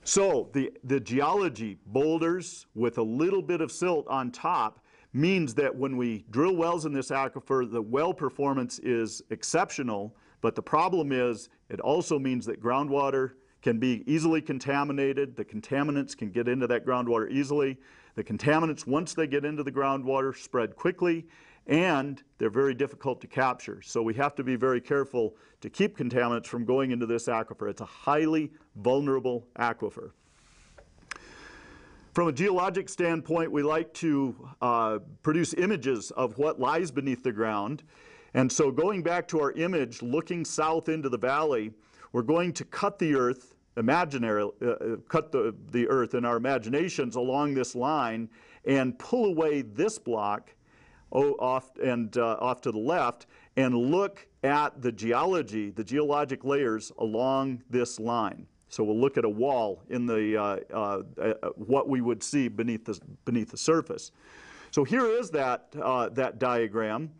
So the geology, boulders with a little bit of silt on top, means that when we drill wells in this aquifer, the well performance is exceptional, but the problem is it also means that groundwater can be easily contaminated. The contaminants can get into that groundwater easily. The contaminants, once they get into the groundwater, spread quickly, and they're very difficult to capture. So we have to be very careful to keep contaminants from going into this aquifer. It's a highly vulnerable aquifer. From a geologic standpoint, we like to produce images of what lies beneath the ground. And so going back to our image, looking south into the valley, we're going to cut the earth, cut the earth in our imaginations along this line and pull away this block off to the left and look at the geology, the geologic layers along this line. So we'll look at a wall in the what we would see beneath the surface. So here is that diagram.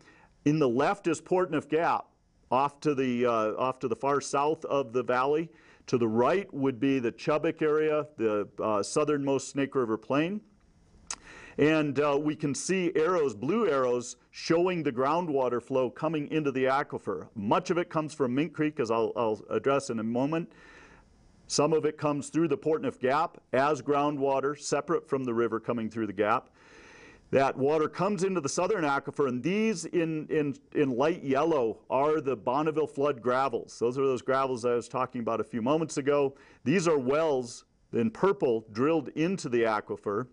In the left is Portneuf Gap, off to the far south of the valley. To the right would be the Chubbuck area, the southernmost Snake River Plain. And we can see arrows, blue arrows, showing the groundwater flow coming into the aquifer. Much of it comes from Mink Creek, as I'll address in a moment. Some of it comes through the Portneuf Gap as groundwater, separate from the river coming through the gap. That water comes into the southern aquifer, and these in light yellow are the Bonneville flood gravels. Those are those gravels I was talking about a few moments ago. These are wells in purple drilled into the aquifer.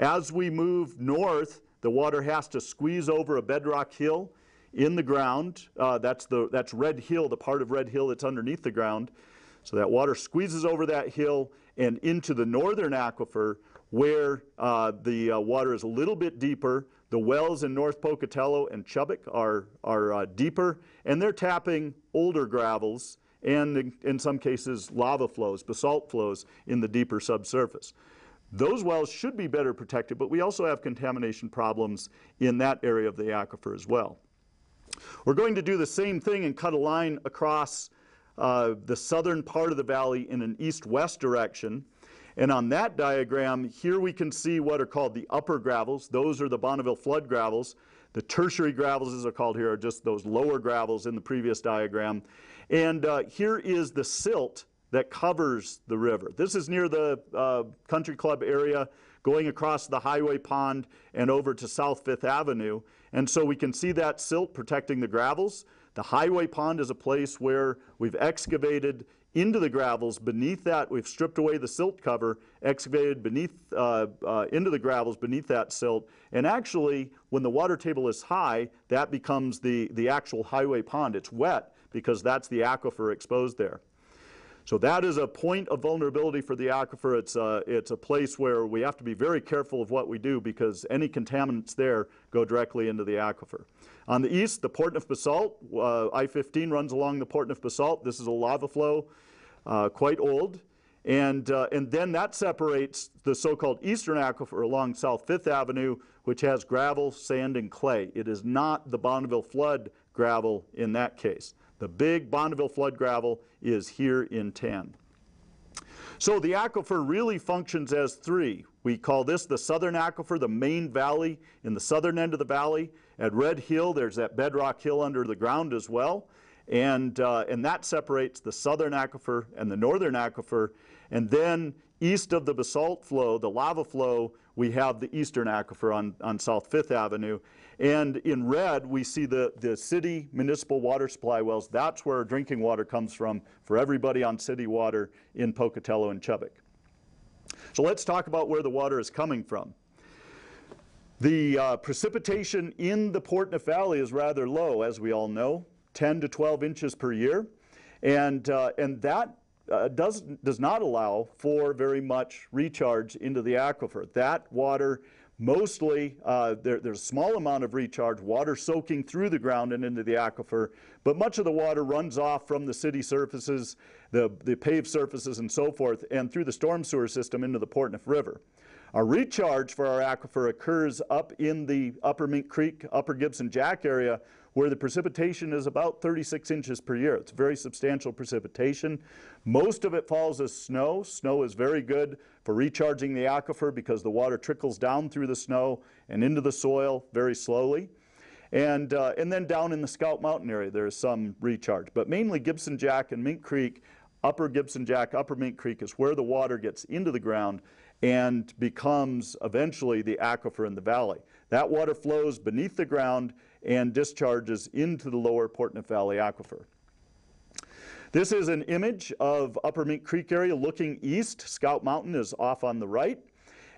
As we move north, the water has to squeeze over a bedrock hill in the ground. That's Red Hill, the part of Red Hill that's underneath the ground. So that water squeezes over that hill and into the northern aquifer, where the water is a little bit deeper. The wells in North Pocatello and Chubbuck are deeper, and they're tapping older gravels and in some cases lava flows, basalt flows in the deeper subsurface. Those wells should be better protected, but we also have contamination problems in that area of the aquifer as well. We're going to do the same thing and cut a line across the southern part of the valley in an east-west direction. And on that diagram, here we can see what are called the upper gravels. Those are the Bonneville flood gravels. The tertiary gravels, as they're called here, are just those lower gravels in the previous diagram. And here is the silt that covers the river. This is near the country club area, going across the highway pond and over to South Fifth Avenue. And so we can see that silt protecting the gravels. The highway pond is a place where we've excavated into the gravels. Beneath that, we've stripped away the silt cover, excavated beneath into the gravels beneath that silt. And actually, when the water table is high, that becomes the actual highway pond. It's wet because that's the aquifer exposed there. So that is a point of vulnerability for the aquifer. It's a place where we have to be very careful of what we do because any contaminants there go directly into the aquifer. On the east, the Portneuf basalt. I-15 runs along the Portneuf basalt. This is a lava flow, quite old. And then that separates the so-called eastern aquifer along South Fifth Avenue, which has gravel, sand, and clay. It is not the Bonneville flood gravel in that case. The big Bonneville flood gravel is here in tan. So the aquifer really functions as three. We call this the southern aquifer, the main valley in the southern end of the valley. At Red Hill, there's that bedrock hill under the ground as well. And that separates the southern aquifer and the northern aquifer. And then east of the basalt flow, the lava flow, we have the eastern aquifer on South Fifth Avenue. And in red, we see the city municipal water supply wells. That's where drinking water comes from for everybody on city water in Pocatello and Chubbuck. So let's talk about where the water is coming from. The precipitation in the Portneuf Valley is rather low, as we all know, 10 to 12 inches per year. And that does not allow for very much recharge into the aquifer. That water mostly, there's a small amount of recharge, water soaking through the ground and into the aquifer, but much of the water runs off from the city surfaces, the paved surfaces and so forth, and through the storm sewer system into the Portneuf River. Our recharge for our aquifer occurs up in the upper Mink Creek, upper Gibson Jack area, where the precipitation is about 36 inches per year. It's very substantial precipitation. Most of it falls as snow. Snow is very good for recharging the aquifer because the water trickles down through the snow and into the soil very slowly. And then down in the Scout Mountain area, there is some recharge. But mainly Gibson Jack and Mink Creek, Upper Gibson Jack, Upper Mink Creek is where the water gets into the ground and becomes eventually the aquifer in the valley. That water flows beneath the ground and discharges into the lower Portneuf Valley aquifer. This is an image of Upper Mink Creek area looking east. Scout Mountain is off on the right.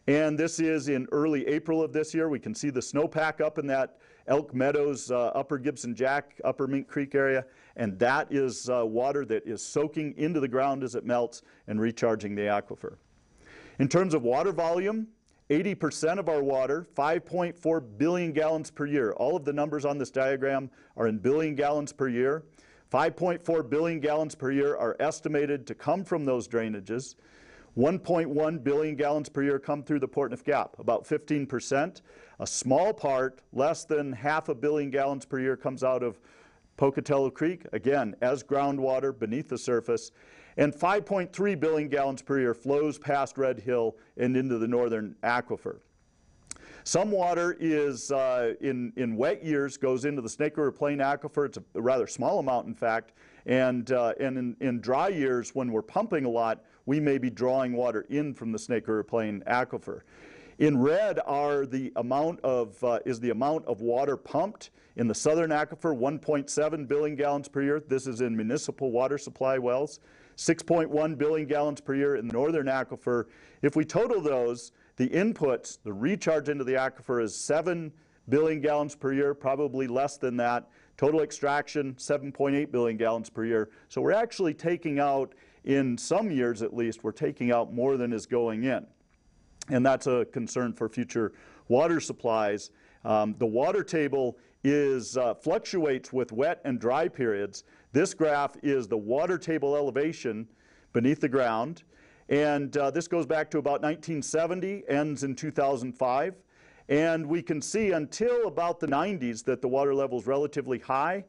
And this is in early April of this year. We can see the snowpack up in that Elk Meadows, Upper Gibson Jack, Upper Mink Creek area. And that is water that is soaking into the ground as it melts and recharging the aquifer. In terms of water volume, 80% of our water, 5.4 billion gallons per year. All of the numbers on this diagram are in billion gallons per year. 5.4 billion gallons per year are estimated to come from those drainages. 1.1 billion gallons per year come through the Portneuf Gap, about 15%. A small part, less than half a billion gallons per year, comes out of Pocatello Creek, again, as groundwater beneath the surface. And 5.3 billion gallons per year flows past Red Hill and into the northern aquifer. Some water is, in wet years, goes into the Snake River Plain aquifer. It's a rather small amount, in fact. And in dry years, when we're pumping a lot, we may be drawing water in from the Snake River Plain aquifer. In red are the amount of, is the amount of water pumped in the southern aquifer, 1.7 billion gallons per year. This is in municipal water supply wells. 6.1 billion gallons per year in the northern aquifer. If we total those, the inputs, the recharge into the aquifer is 7 billion gallons per year, probably less than that. Total extraction, 7.8 billion gallons per year. So we're actually taking out, in some years at least, we're taking out more than is going in. And that's a concern for future water supplies. The water table is, fluctuates with wet and dry periods. This graph is the water table elevation beneath the ground. And this goes back to about 1970, ends in 2005. And we can see until about the 90s that the water level is relatively high.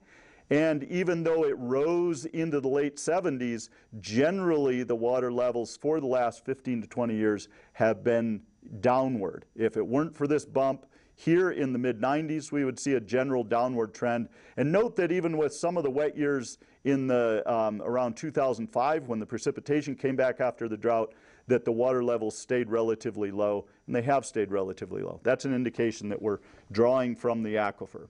And even though it rose into the late 70s, generally the water levels for the last 15 to 20 years have been downward. If it weren't for this bump here in the mid-90s, we would see a general downward trend. And note that even with some of the wet years in the around 2005, when the precipitation came back after the drought, that the water levels stayed relatively low, and they have stayed relatively low. That's an indication that we're drawing from the aquifer.